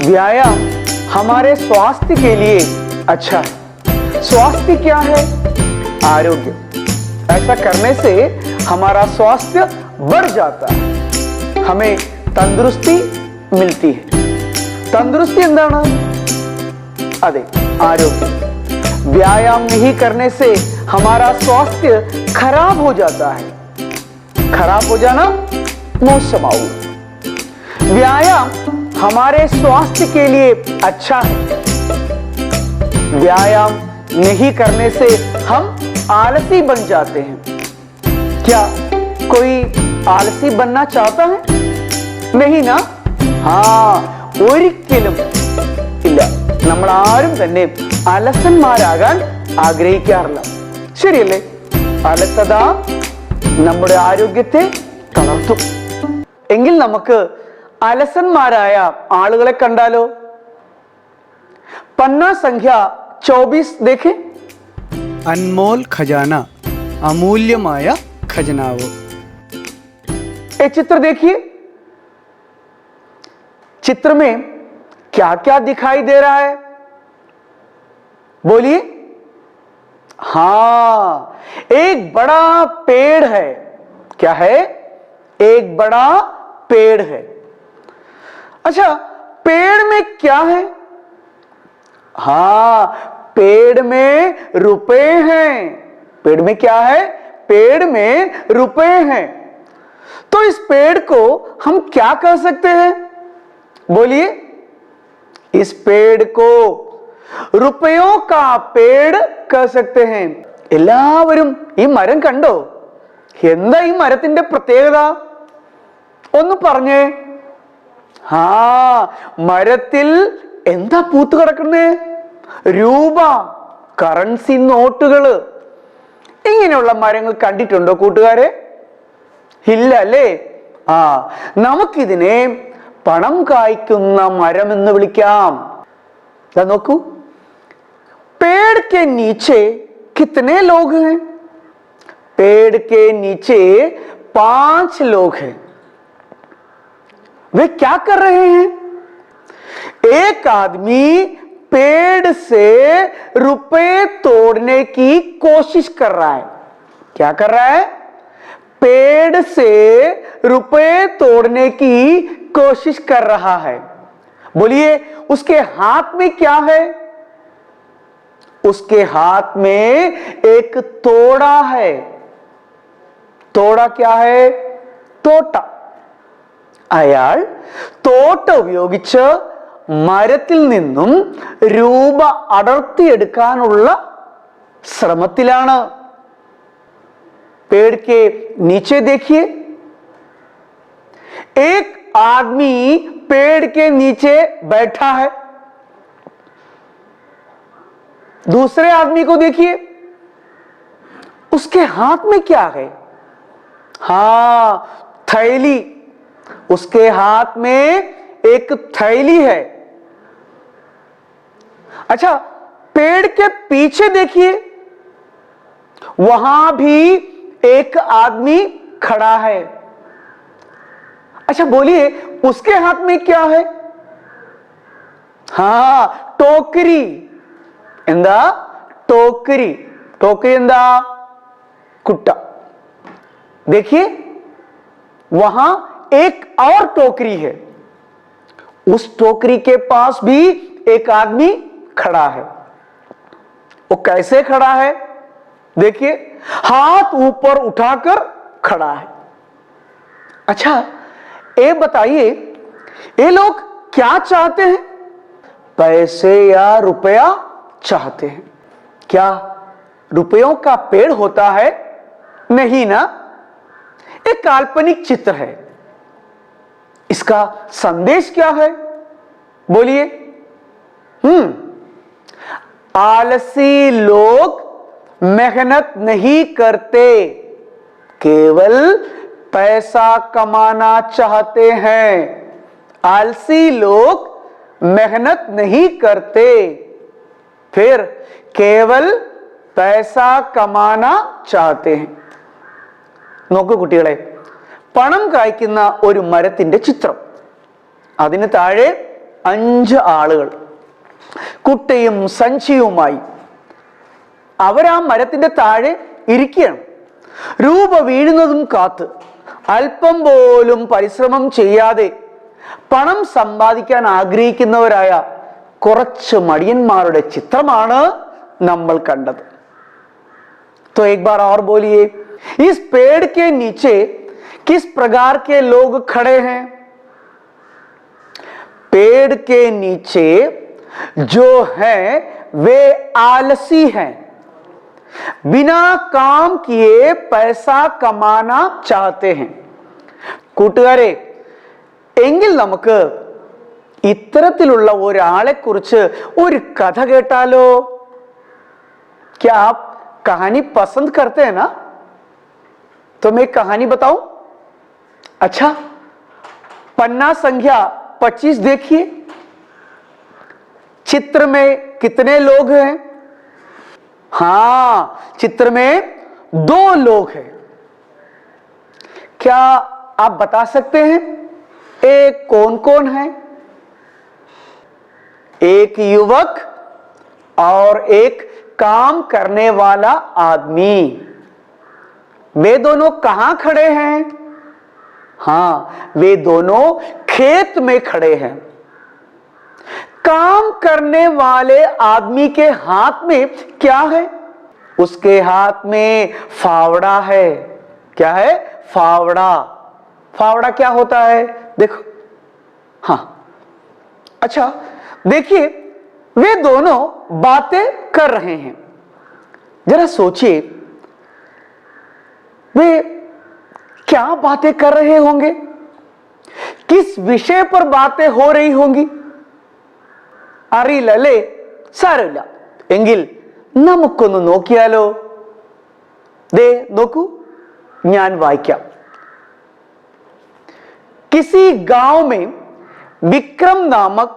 व्यायाम हमारे स्वास्थ्य के लिए अच्छा है। स्वास्थ्य क्या है? आरोग्य। ऐसा करने से हमारा स्वास्थ्य बढ़ जाता है, हमें तंदुरुस्ती मिलती है। तंदुरुस्ती എന്താണ്? अदे आरोग्य। व्यायाम नहीं करने से हमारा स्वास्थ्य खराब हो जाता है। खराब हो जाना मोशमाऊ। व्यायाम हमारे स्वास्थ्य के लिए अच्छा है। व्यायाम नहीं करने से हम आलसी बन जाते हैं। क्या कोई आलसी बनना चाहता है? नहीं ना? हाँ, ഒരിക്കലും ഇല്ല. നമ്മൾ ആരും തന്നെ അലസന്മാരാകാൻ ആഗ്രഹിക്കാറില്ല. ശരിയല്ലേ? അലസത നമ്മുടെ ആരോഗ്യത്തെ തളർത്തും. എങ്കിൽ നമുക്ക് അലസന്മാരായ ആളുകളെ കണ്ടാലോ? पन्ना संख्या 24 देखें। अनमोल खजाना, अमूल्यമായ खजनाവ്। ये चित्र देखिए। चित्र में क्या क्या दिखाई दे रहा है? बोलिए। हाँ, एक बड़ा पेड़ है। क्या है? एक बड़ा पेड़ है। अच्छा, पेड़ में क्या है? हाँ, पेड़ में रुपए हैं। पेड़ में क्या है? पेड़ में रुपए हैं। तो इस पेड़ को हम क्या कह सकते हैं? बोलिए। इस पेड़ को रुपयों का पेड़ कह सकते हैं। എല്ലാവരും ഈ മരം കണ്ടോ? എന്താ ഈ മരത്തിന്റെ പ്രത്യേകത? ഒന്ന് പറഞ്ഞേ. ഹാ, മരത്തിൽ എന്താ പൂത്ത് കിടക്കുന്നേ? രൂപ, കറൻസി നോട്ടുകള്. ഇങ്ങനെയുള്ള മരങ്ങൾ കണ്ടിട്ടുണ്ടോ കൂട്ടുകാരെ? ഇല്ല അല്ലേ? ആ, നമുക്കിതിനെ പണം കായ്ക്കുന്ന മരം എന്ന് വിളിക്കാം. നോക്കൂ. पेड़ के नीचे कितने लोग हैं? पेड़ के नीचे 5 लोग हैं। वे क्या कर रहे हैं? एक आदमी पेड़ से रुपए तोड़ने की कोशिश कर रहा है। क्या कर रहा है? पेड़ से रुपए तोड़ने की कोशिश कर रहा है। बोलिए, उसके हाथ में क्या है? उसके हाथ में एक तोड़ा है। तोड़ा क्या है? തോട്ട. അയാൾ തോട്ട ഉപയോഗിച്ച് മരത്തിൽ നിന്നും രൂപ അടർത്തിയെടുക്കാനുള്ള ശ്രമത്തിലാണ്. पेड़ के नीचे देखिए. एक आदमी पेड़ के नीचे बैठा है. दूसरे आदमी को देखिए. उसके हाथ में क्या है? हाँ, थैली. उसके हाथ में एक थैली है. अच्छा, पेड़ के पीछे देखिए. वहां भी एक आदमी खड़ा है. अच्छा, बोलिए, उसके हाथ में क्या है? हाँ, टोकरी. എന്താ? टोकरी. टोकरी എന്താ? कुट्ट. देखिए, वहां एक और टोकरी है. उस टोकरी के पास भी एक आदमी खड़ा है. वो कैसे खड़ा है? देखिए, हाथ ऊपर उठाकर खड़ा है. अच्छा, ये बताइए, ये लोग क्या चाहते हैं? पैसे या रुपया चाहते हैं। क्या रुपयों का पेड़ होता है? नहीं ना, एक काल्पनिक चित्र है। इसका संदेश क्या है? बोलिए। आलसी लोग मेहनत नहीं करते, केवल पैसा कमाना चाहते हैं। आलसी लोग मेहनत नहीं करते, फिर केवल पैसा कमाना चाहते हैं. നോക്കൂ കുട്ടികളെ, പണം കായ്ക്കുന്ന ഒരു മരത്തിന്റെ ചിത്രം. അതിന് താഴെ 5 ആളുകൾ കുട്ടയും സഞ്ചിയുമായി അവരാ മരത്തിന്റെ താഴെ ഇരിക്കുകയാണ്. രൂപ വീഴുന്നതും കാത്ത് അല്പം പോലും പരിശ്രമം ചെയ്യാതെ പണം സമ്പാദിക്കാൻ ആഗ്രഹിക്കുന്നവരായ കുറച്ച് മടിയന്മാരുടെ ചിത്രമാണ് നമ്മൾ കണ്ടത്. तो एक बार और बोलिए, इस पेड़ के नीचे किस प्रकार के लोग खड़े हैं? पेड़ के नीचे जो हैं वे आलसी हैं, बिना काम किए पैसा कमाना चाहते हैं. കൂട്ടുകാരെ, എങ്കിൽ നമുക്ക് ഇത്തരത്തിലുള്ള ഒരാളെ കുറിച്ച് ഒരു കഥ കേട്ടാലോ? क्या आप कहानी पसंद करते हैं ना? तो मैं कहानी बताऊं? अच्छा, पन्ना संख्या 25 देखिए. चित्र में कितने लोग हैं? हाँ, चित्र में 2 लोग हैं. क्या आप बता सकते हैं एक कौन कौन है? एक युवक और एक काम करने वाला आदमी. वे दोनों कहां खड़े हैं? हां, वे दोनों खेत में खड़े हैं. काम करने वाले आदमी के हाथ में क्या है? उसके हाथ में फावड़ा है. क्या है? फावड़ा. फावड़ा क्या होता है? देखो. हाँ, अच्छा देखिए, वे दोनों बातें कर रहे हैं. जरा सोचिए, वे क्या बातें कर रहे होंगे? किस विषय पर बातें हो रही होंगी? അറിയില്ലല്ലേ? സാരമില്ല. എങ്കിൽ നമുക്കൊന്ന് നോക്കിയാലോ? ദേ നോക്കൂ, ഞാൻ വായിക്കാം. किसी गांव में विक्रम नामक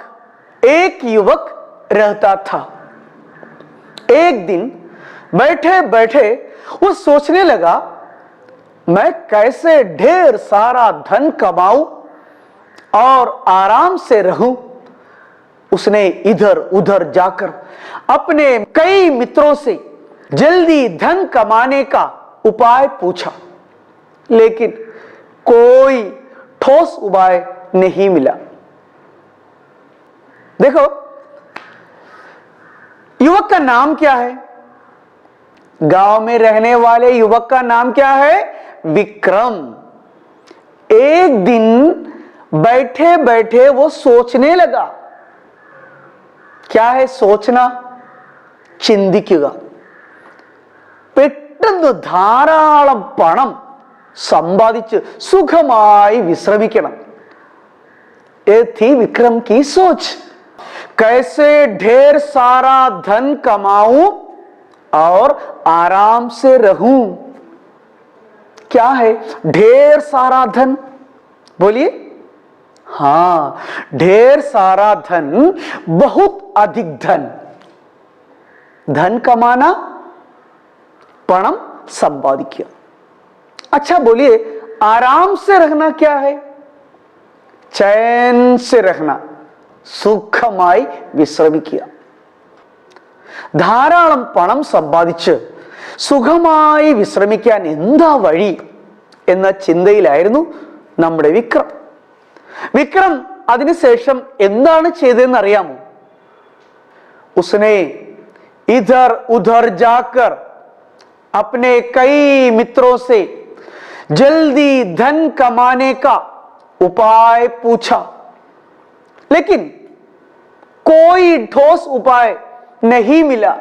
एक युवक रहता था. एक दिन बैठे बैठे वो सोचने लगा, मैं कैसे ढेर सारा धन कमाऊं और आराम से रहूं. उसने इधर उधर जाकर अपने कई मित्रों से जल्दी धन कमाने का उपाय पूछा, लेकिन कोई ठोस उपाय नहीं मिला. देखो, युवक का नाम क्या है? गांव में रहने वाले युवक का नाम क्या है? विक्रम. एक दिन बैठे बैठे वो सोचने लगा. क्या है सोचना? ചിന്തിക്കുക. പെട്ടെന്ന് ധാരാളം പണം സമ്പാദിച്ച് സുഖമായി വിശ്രമിക്കണം. ये थी विक्रम की सोच. कैसे ढेर सारा धन कमाऊं और आराम से रहूं. क्या है ढेर सारा धन? बोलिए. हाँ, ढेर सारा धन, बहुत अधिक धन. धन कमाना, पणम संपादिക്കുക. अच्छा बोलिए, आराम से रहना क्या है? चैन से रहना, സുഖമായി വിശ്രമിക്കുക. ധാരാളം പണം സമ്പാദിച്ച് സുഖമായി വിശ്രമിക്കാൻ എന്താ വഴി എന്ന ചിന്തയിലായിരുന്നു നമ്മുടെ വിക്രം. വിക്രം അതിനുശേഷം എന്താണ് ചെയ്തതെന്ന് അറിയാമോ? उसने इधर उधर जाकर अपने कई मित्रों से जल्दी धन कमाने का उपाय पूछा, लेकिन कोई ठोस उपाय नहीं मिला।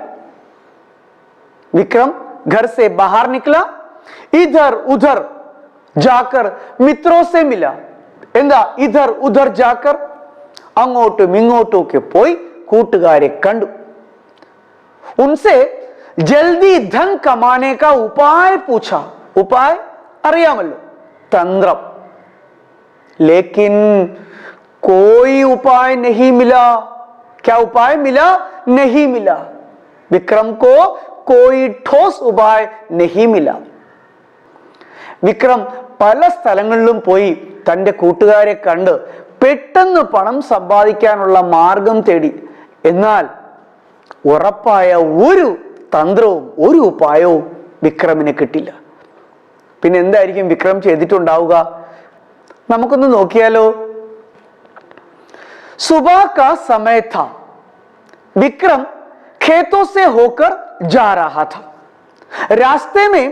विक्रम घर से बाहर निकला, इधर उधर जाकर मित्रों से मिला। इधर उधर जाकर അങ്ങോട്ടും ഇങ്ങോട്ടും ഒക്കെ പോയി കൂട്ടുകാരെ കണ്ടു। उनसे जल्दी धन कमाने का उपाय पूछा। उपाय അറിയാമല്ലോ, तंत्रम। लेकिन कोई उपाय नहीं मिला। क्या उपाय मिला? नहीं मिला। विक्रम को कोई ठोस उपाय नहीं मिला। വിക്രം പല സ്ഥലങ്ങളിലും പോയി തന്റെ കൂട്ടുകാരെ കണ്ട് പെട്ടെന്ന് പണം സമ്പാദിക്കാനുള്ള മാർഗം തേടി. എന്നാൽ ഉറപ്പായ ഒരു തന്ത്രവും ഒരു ഉപായവും വിക്രമിന് കിട്ടില്ല. പിന്നെ എന്തായിരിക്കും വിക്രം ചെയ്തിട്ടുണ്ടാവുക? നമുക്കൊന്ന് നോക്കിയാലോ. सुबह का समय था। विक्रम खेतों से होकर जा रहा था। रास्ते में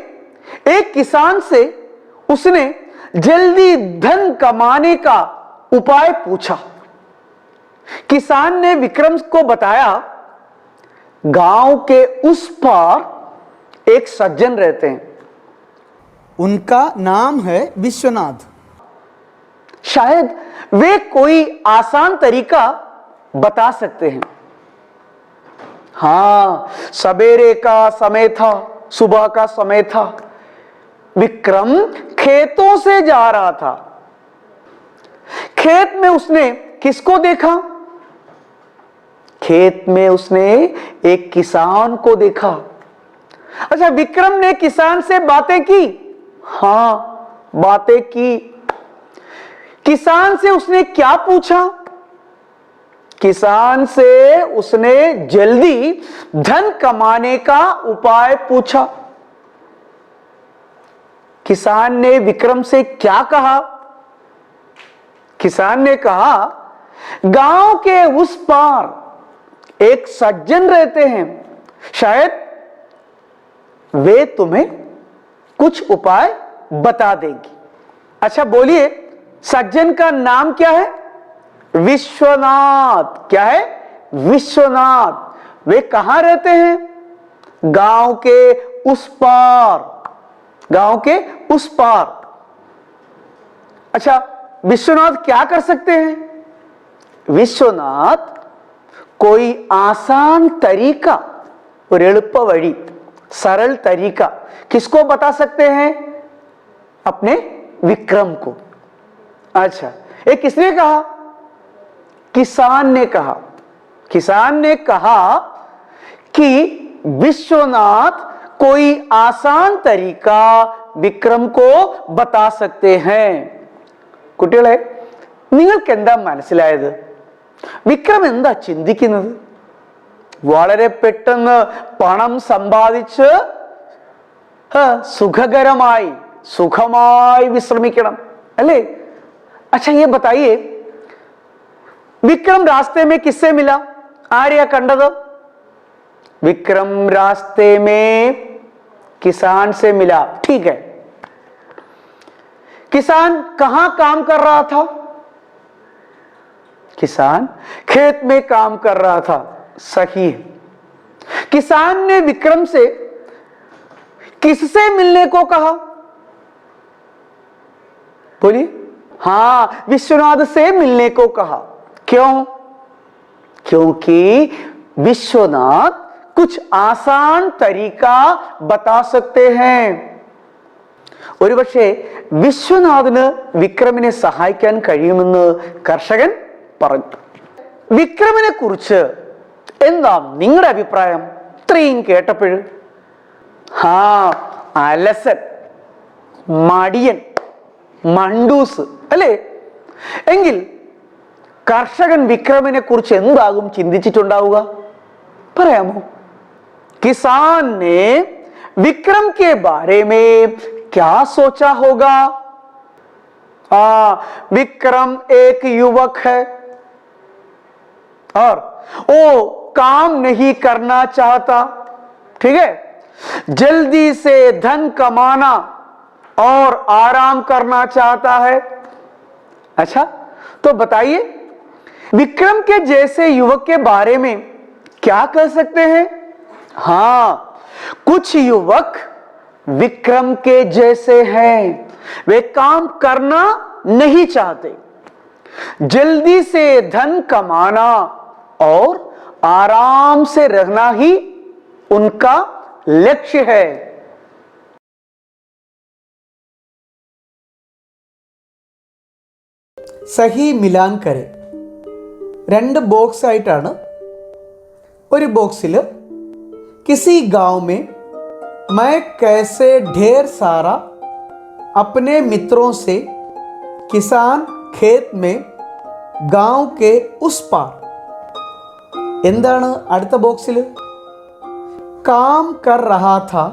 एक किसान से उसने जल्दी धन कमाने का उपाय पूछा। किसान ने विक्रम को बताया, गांव के उस पार एक सज्जन रहते हैं। उनका नाम है विश्वनाथ। शायद वे कोई आसान तरीका बता सकते हैं। हां, सवेरे का समय था, सुबह का समय था। विक्रम खेतों से जा रहा था। खेत में उसने किसको देखा? खेत में उसने एक किसान को देखा। अच्छा, विक्रम ने किसान से बातें की? हां, बातें की। किसान से उसने क्या पूछा? किसान से उसने जल्दी धन कमाने का उपाय पूछा। किसान ने विक्रम से क्या कहा? किसान ने कहा, गांव के उस पार एक सज्जन रहते हैं, शायद वे तुम्हें कुछ उपाय बता देंगे। अच्छा बोलिए, सज्जन का नाम क्या है? विश्वनाथ। क्या है? विश्वनाथ। वे कहां रहते हैं? गांव के उस पार। गांव के उस पार। अच्छा, विश्वनाथ क्या कर सकते हैं? विश्वनाथ कोई आसान तरीका और एളുപ്പ वഴി, सरल तरीका किसको बता सकते हैं? अपने विक्रम को। अच्छा, ये किसने कहा? किसान ने कहा। किसान ने कहा कि विश्वनाथ कोई आसान तरीका विक्रम को बता सकते हैं. കുട്ടികളെ, നിങ്ങൾക്ക് എന്താ മനസ്സിലായത്? വിക്രം എന്താ ചിന്തിക്കുന്നത്? വളരെ പെട്ടെന്ന് പണം സമ്പാദിച്ച് സുഖമായി വിശ്രമിക്കണം അല്ലേ? अच्छा ये बताइए, विक्रम रास्ते में किससे मिला? आर्या कंडद? विक्रम रास्ते में किसान से मिला, ठीक है. किसान कहां काम कर रहा था? किसान खेत में काम कर रहा था, सही है. किसान ने विक्रम से किससे मिलने को कहा? बोलिए. हाँ, विश्वनाथ से मिलने को कहा. क्यों? क्योंकि विश्वनाथ कुछ आसान तरीका बता सकते हैं. ഒരുപക്ഷെ വിശ്വനാഥന് വിക്രമിനെ സഹായിക്കാൻ കഴിയുമെന്ന് കർഷകൻ പറഞ്ഞു. വിക്രമിനെ കുറിച്ച് എന്താ നിങ്ങളുടെ അഭിപ്രായം? ഇത്രയും കേട്ടപ്പോൾ അലസൻ, മടിയൻ, മണ്ടൂസ് അല്ലേ? എങ്കിൽ കർഷകൻ വിക്രമിനെ കുറിച്ച് എന്താകും ചിന്തിച്ചിട്ടുണ്ടാവുക? പറയാമോ? किसान ने विक्रम के बारे में क्या सोचा होगा? विक्रम एक युवक है और वो काम नहीं करना चाहता, ठीक है. जल्दी से धन कमाना और आराम करना चाहता है। अच्छा, तो बताइए विक्रम के जैसे युवक के बारे में क्या कह सकते हैं? हां, कुछ युवक विक्रम के जैसे हैं। वे काम करना नहीं चाहते, जल्दी से धन कमाना और आराम से रहना ही उनका लक्ष्य है। സഹി മിലാൻ കരെ. രണ്ട് ബോക്സ് ആയിട്ടാണ്. ഒരു ബോക്സിൽ किसी गांव में मैं कैसे ढेर सारा अपने मित्रों से किसान खेत में गांव के उस पार. എന്താണ് അടുത്ത ബോക്സിൽ? काम कर रहा था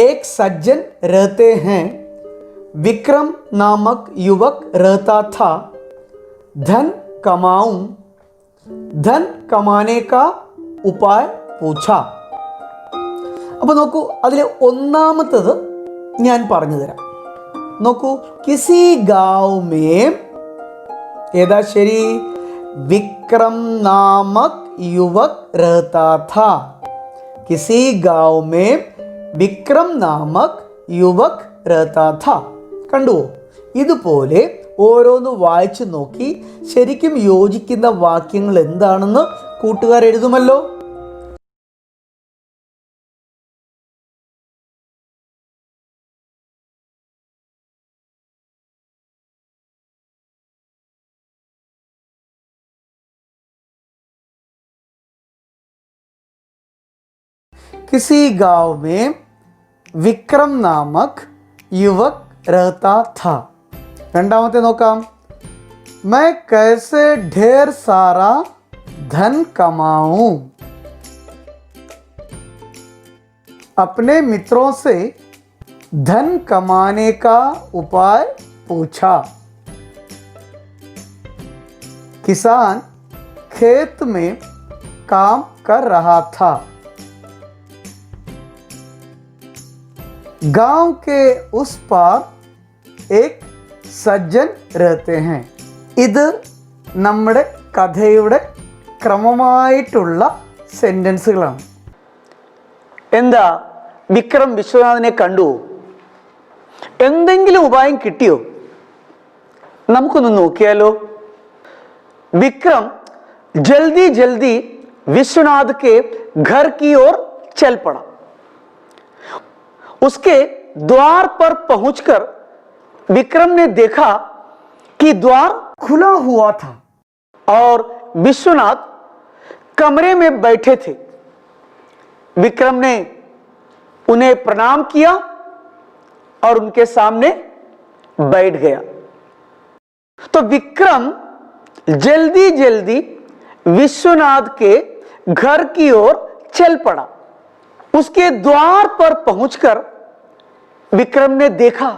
एक सज्जन रहते हैं, विक्रम नामक युवक रहता था, धन कमाऊं, धन कमाने का उपाय पूछा. അപ്പോൾ നോക്കൂ, അതിൽ ഒന്നാമത്തത് ഞാൻ പറഞ്ഞു തരാം. നോക്കൂ, കിസി ഗാവ് മേം, ഏതാ ശരി? വിക്രം നാമക് യുവക് रहता था. किसी गांव में വിക്രം നാമക് യുവക് रहता था. കണ്ടുവോ? ഇതുപോലെ ഓരോന്ന് വായിച്ചു നോക്കി ശരിക്കും യോജിക്കുന്ന വാക്യങ്ങൾ എന്താണെന്ന് കൂട്ടുകാർ എഴുതുമല്ലോ. किसी गांव में विक्रम नामक युवक रहता था. രണ്ടാമത്തെ നോക്കാം. मैं कैसे ढेर सारा धन कमाऊं, अपने मित्रों से धन कमाने का उपाय पूछा. किसान खेत में काम कर रहा था, गांव के उस पार एक സജ്ജൻ रहते हैं. ഇത് നമ്മുടെ കഥയുടെ ക്രമമായിട്ടുള്ള സെന്റൻസുകളാണ്. എന്താ, വിക്രം വിശ്വനാഥനെ കണ്ടു? എന്തെങ്കിലും ഉപായം കിട്ടിയോ? നമുക്കൊന്ന് നോക്കിയാലോ. विक्रम जल्दी जल्दी विश्वनाथ के घर की ओर चल पड़ा. उसके द्वार पर पहुंचकर विक्रम ने देखा कि द्वार खुला हुआ था और विश्वनाथ कमरे में बैठे थे. विक्रम ने उन्हें प्रणाम किया और उनके सामने बैठ गया. तो विक्रम जल्दी जल्दी विश्वनाथ के घर की ओर चल पड़ा. उसके द्वार पर पहुंचकर विक्रम ने देखा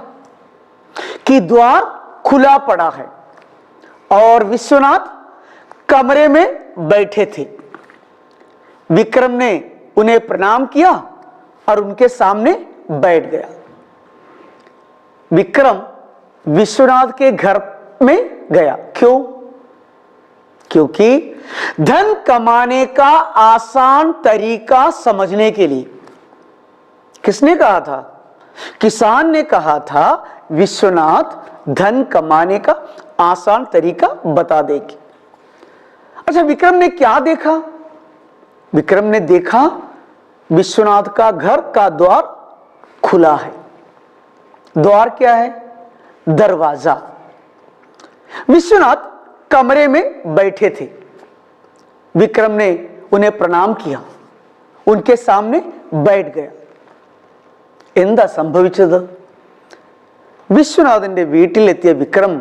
कि द्वार खुला पड़ा है और विश्वनाथ कमरे में बैठे थे. विक्रम ने उन्हें प्रणाम किया और उनके सामने बैठ गया. विक्रम विश्वनाथ के घर में गया. क्यों? क्योंकि धन कमाने का आसान तरीका समझने के लिए. किसने कहा था? किसान ने कहा था विश्वनाथ धन कमाने का आसान तरीका बता देगी. अच्छा, विक्रम ने क्या देखा? विक्रम ने देखा विश्वनाथ का घर का द्वार खुला है. द्वार क्या है? दरवाजा. विश्वनाथ कमरे में बैठे थे. विक्रम ने उन्हें प्रणाम किया, उनके सामने बैठ गया. എന്താ സംഭവിച്ചത്? വിശ്വനാഥന്റെ വീട്ടിലെത്തിയ വിക്രം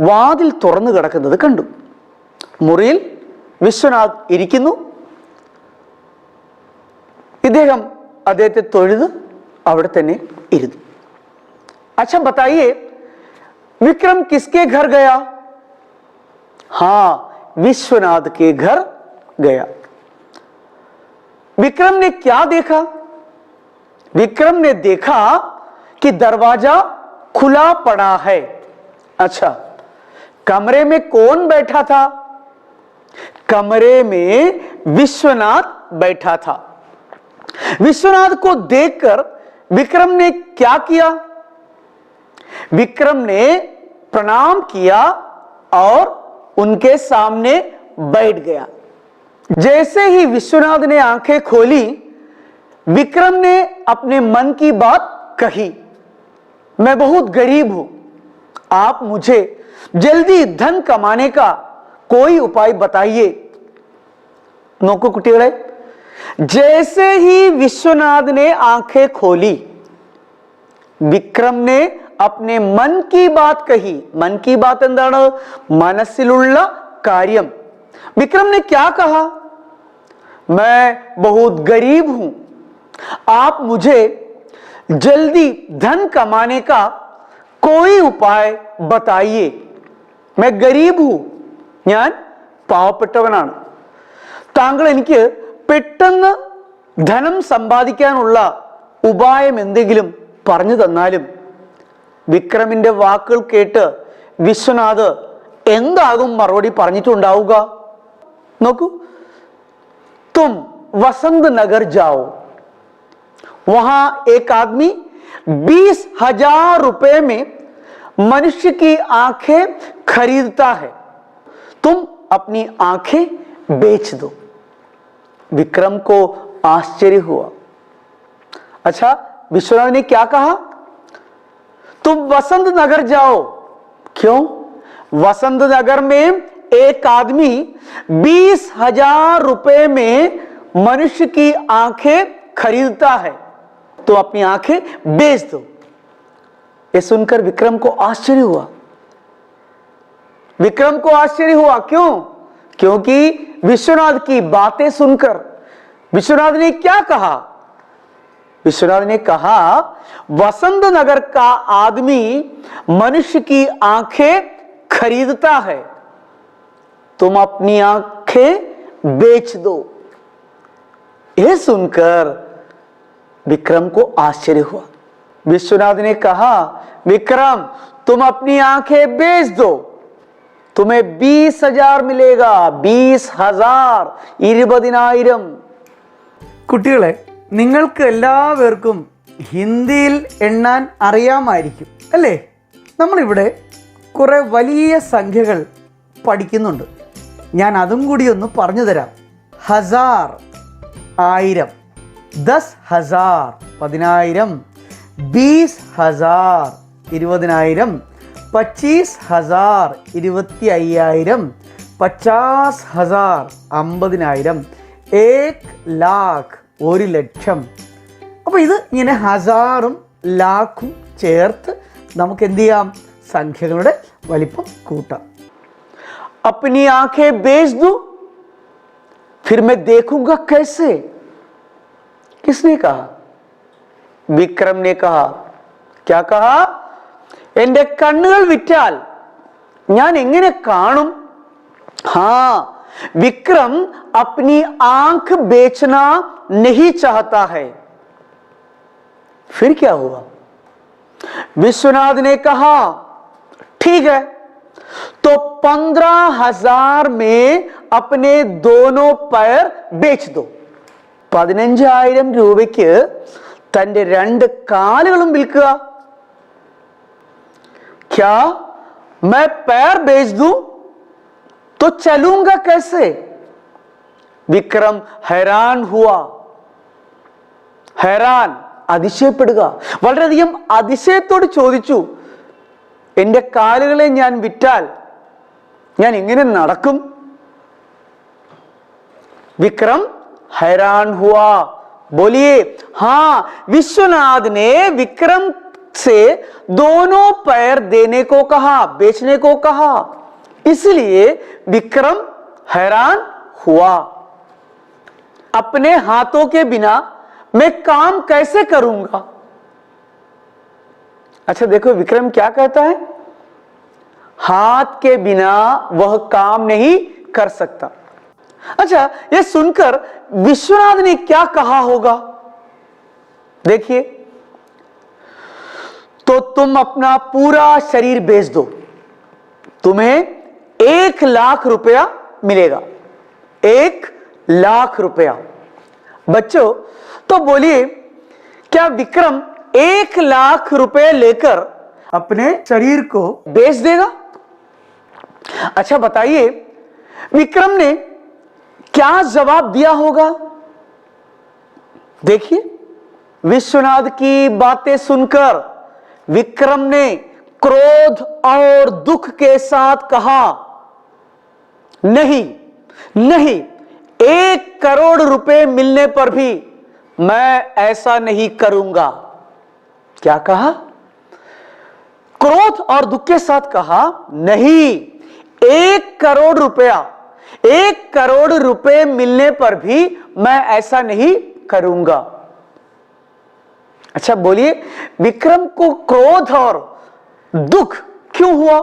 വാതിൽ തുറന്നു കിടക്കുന്നത് കണ്ടു. മുറിയിൽ വിശ്വനാഥ് ഇരിക്കുന്നു. ഇദ്ദേഹം അദ്ദേഹത്തെ തൊഴുത് അവിടെ തന്നെ ഇരുന്നു. अच्छा बताइए, विक्रम किसके घर गया? हाँ, विश्वनाथ के घर गया. विक्रम ने क्या देखा? विक्रम ने देखा कि दरवाजा खुला पड़ा है। अच्छा, कमरे में कौन बैठा था? कमरे में विश्वनाथ बैठा था। विश्वनाथ को देखकर विक्रम ने क्या किया? विक्रम ने प्रणाम किया और उनके सामने बैठ गया। जैसे ही विश्वनाथ ने आंखें खोली, विक्रम ने अपने मन की बात कही, मैं बहुत गरीब हूं, आप मुझे जल्दी धन कमाने का कोई उपाय बताइए। नोको कुटियाड़े, जैसे ही विश्वनाथ ने आंखें खोली, विक्रम ने अपने मन की बात कही। मन की बात എന്താണ്? മനസ്സിലുള്ള കാര്യം। विक्रम ने क्या कहा? मैं बहुत गरीब हूं, आप मुझे जल्दी धन कमाने का कोई उपाय बताइए। मैं गरीब हूं, ഞാൻ പാവപ്പെട്ടവനാണ്, താങ്കൾ എനിക്ക് പെട്ടെന്ന് ധനം സമ്പാദിക്കാനുള്ള ഉപായം എന്തെങ്കിലും പറഞ്ഞു തന്നാലും. വിക്രമിന്റെ വാക്കുകൾ കേട്ട് വിശ്വനാഥ് എന്താകും മറുപടി പറഞ്ഞിട്ടുണ്ടാവുക? നോക്കൂ, तुम वसंत नगर जाओ, वहां एक आदमी 20,000 रुपए में मनुष्य की आंखें खरीदता है, तुम अपनी आंखें बेच दो। विक्रम को आश्चर्य हुआ। अच्छा, विश्वनाथ ने क्या कहा? तुम वसंत नगर जाओ। क्यों? वसंत नगर में एक आदमी 20,000 रुपए में मनुष्य की आंखें खरीदता है, तो अपनी आंखें बेच दो। ये सुनकर विक्रम को आश्चर्य हुआ। विक्रम को आश्चर्य हुआ क्यों? क्योंकि विश्वनाथ की बातें सुनकर विश्वनाथ ने क्या कहा? विश्वनाथ ने कहा, वसंत नगर का आदमी मनुष्य की आंखें खरीदता है, तुम अपनी आंखें बेच दो। यह सुनकर विक्रम को आश्चर्य हुआ। विश्वनाथ ने कहा, विक्रम तुम अपनी आंखें बेच दो, तुम्हें 20,000 मिलेगा। 20,000, 20,000। കുട്ടികളെ, നിങ്ങൾക്ക് എല്ലാവർക്കും ഹിന്ദിയിൽ എണ്ണാൻ അറിയാമായിരിക്കും അല്ലേ? നമ്മളിവിടെ കുറേ വലിയ സംഖ്യകൾ പഠിക്കുന്നുണ്ട്. ഞാൻ അതും കൂടി ഒന്ന് പറഞ്ഞു തരാം. 1000 1000, 10,000 10,000, 20,000 20,000, 25,000 25,000, 50,000 50,000, 1,00,000 1,00,000. അപ്പോൾ ഇത് ഇങ്ങനെ ഹസാറും ലാഖും ചേർത്ത് നമുക്ക് എന്ത് ചെയ്യാം? സംഖ്യകളുടെ വലിപ്പം കൂട്ടാം. अपनी आंखें बेच दूं, फिर मैं देखूंगा कैसे? किसने कहा? विक्रम ने कहा। क्या कहा? എന്റെ കണ്ണുകൾ വിറ്റാൽ ഞാൻ എങ്ങനെ കാണും? हाँ, विक्रम अपनी आंख बेचना नहीं चाहता है। फिर क्या हुआ? विश्वनाथ ने कहा, ठीक है, तो 15,000 में अपने दोनों पैर बेच दो. 15,000 രൂപയ്ക്ക് തന്റെ രണ്ട് കാലുകളും വിൽക്കുക. क्या मैं पैर बेच दूं तो चलूंगा कैसे? विक्रम हैरान हुआ. हैरान, അതിശയപ്പെടുക. വളരെയധികം അതിശയത്തോട് ചോദിച്ചു, എന്റെ കാലുകളെ ഞാൻ വിറ്റാൽ ഞാൻ എങ്ങനെ നടക്കും? विक्रम हैरान हुआ. बोलिए, हाँ, विश्वनाथ ने विक्रम से दोनों पैर देने को कहा, बेचने को कहा, इसलिए विक्रम हैरान हुआ. अपने हाथों के बिना मैं काम कैसे करूंगा? अच्छा देखो, विक्रम क्या कहता है? हाथ के बिना वह काम नहीं कर सकता. अच्छा, यह सुनकर विश्वनाथ ने क्या कहा होगा? देखिए, तो तुम अपना पूरा शरीर बेच दो, तुम्हें 1,00,000 रुपया मिलेगा। 1,00,000 रुपया। बच्चों, तो बोलिए, क्या विक्रम 1,00,000 रुपए लेकर अपने शरीर को बेच देगा? अच्छा बताइए, विक्रम ने क्या जवाब दिया होगा? देखिए, विश्वनाथ की बातें सुनकर विक्रम ने क्रोध और दुख के साथ कहा, नहीं नहीं, 1,00,00,000 रुपए मिलने पर भी मैं ऐसा नहीं करूंगा। क्या कहा? क्रोध और दुख के साथ कहा, नहीं, 1,00,00,000 रुपया, 1,00,00,000 रुपए मिलने पर भी मैं ऐसा नहीं करूंगा। अच्छा बोलिए, विक्रम को क्रोध और दुख क्यों हुआ?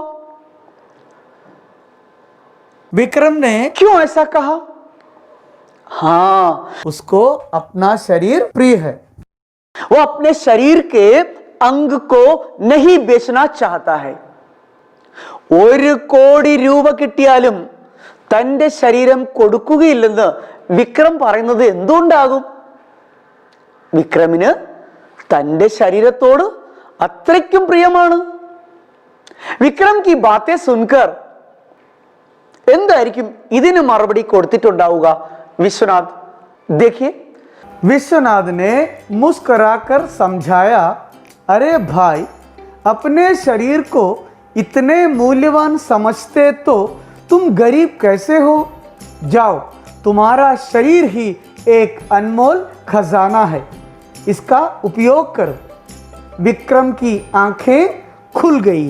विक्रम ने क्यों ऐसा कहा? हाँ, उसको अपना शरीर प्रिय है। वो अपने शरीर के अंग को नहीं बेचना चाहता है। 1,00,00,000 രൂപ കിട്ടിയാലും തന്റെ ശരീരം കൊടുക്കുകയില്ലെന്ന് വിക്രം പറയുന്നത് എന്തുകൊണ്ടാകും? വിക്രമിന് തന്റെ ശരീരത്തോട് അത്രയ്ക്കും പ്രിയമാണ്। വിക്രം की बातें सुनकर എന്തായിരിക്കും ഇതിന് മറുപടി കൊടുത്തിട്ടുണ്ടാവുക വിശ്വനാഥ്? देखिए, विश्वनाथ ने मुस्कुराकर समझाया, अरे भाई, अपने शरीर को इतने मूल्यवान समझते तो तुम गरीब कैसे हो? जाओ, तुम्हारा शरीर ही एक अनमोल खजाना है, इसका उपयोग करो। विक्रम की आंखें खुल गई।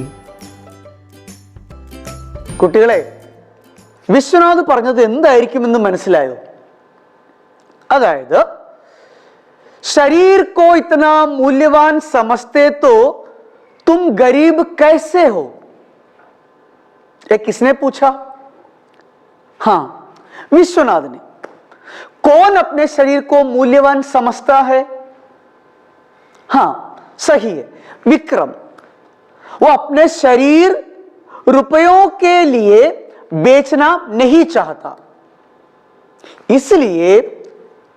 കുട്ടികളെ, വിശ്വനാഥ് പറഞ്ഞത് എന്തായിരിക്കുമെന്ന് മനസ്സിലായോ? അതായത്, शरीर को इतना मूल्यवान समझते तो तुम गरीब कैसे हो? ये किसने पूछा? हाँ, विश्वनाथ ने। कौन अपने शरीर को मूल्यवान समझता है? हाँ, सही है, विक्रम। वो अपने शरीर रुपयों के लिए बेचना नहीं चाहता, इसलिए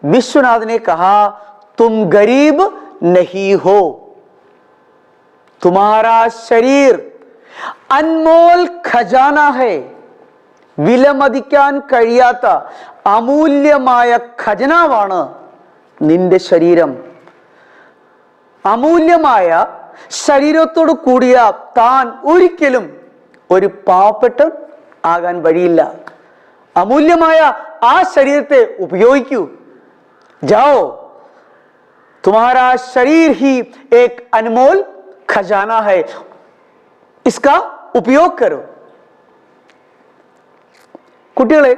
विश्वनाथ ने कहा, तुम गरीब नहीं हो, तुम्हारा शरीर अनमोल खजाना है, വിലമതിക്കാൻ കഴിയാത്ത അമൂല്യമായ ഖജനാവാണ് നിന്റെ ശരീരം। അമൂല്യമായ ശരീരത്തോട് കൂടിയ താൻ ഒരിക്കലും ഒരു പാവപ്പെട്ടവൻ ആകാൻ വഴിയില്ല। അമൂല്യമായ ആ ശരീരത്തെ ഉപയോഗിക്കൂ। जाओ, तुम्हारा शरीर ही एक अनमोल खजाना है, इसका उपयोग करो। കുട്ടികളെ,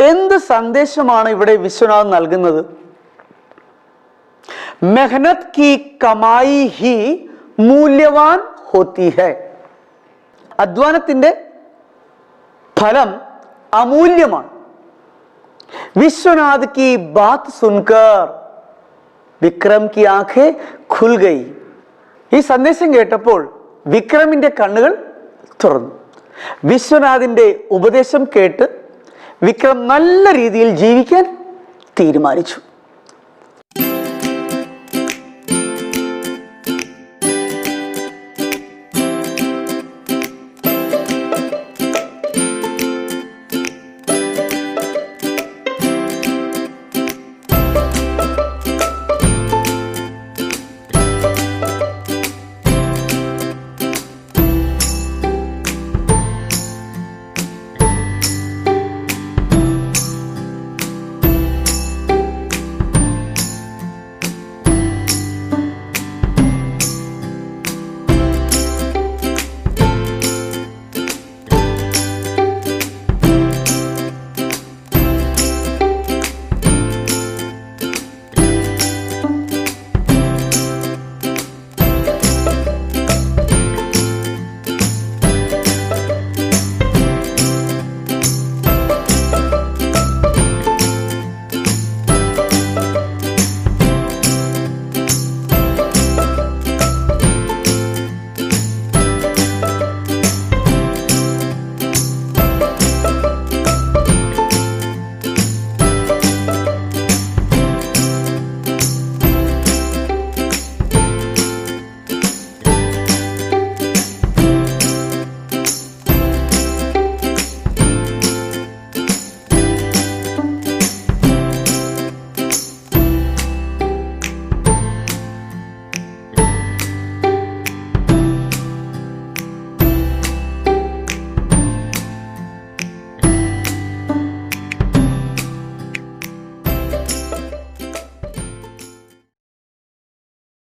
എന്ത് സന്ദേശമാണ് ഇവിടെ വിശ്വനാഥ് നൽകുന്നത്? मेहनत की कमाई ही മൂല്യവാൻ होती है। അധ്വാനത്തിന്റെ ഫലം അമൂല്യമാണ്। विश्वनाथ की बात सुनकर വിക്രം की आंखें खुल गई। ഈ സന്ദേശം കേട്ടപ്പോൾ വിക്രമിന്റെ കണ്ണുകൾ തുറന്നു। വിശ്വനാഥിന്റെ ഉപദേശം കേട്ട് വിക്രം നല്ല രീതിയിൽ ജീവിക്കാൻ തീരുമാനിച്ചു।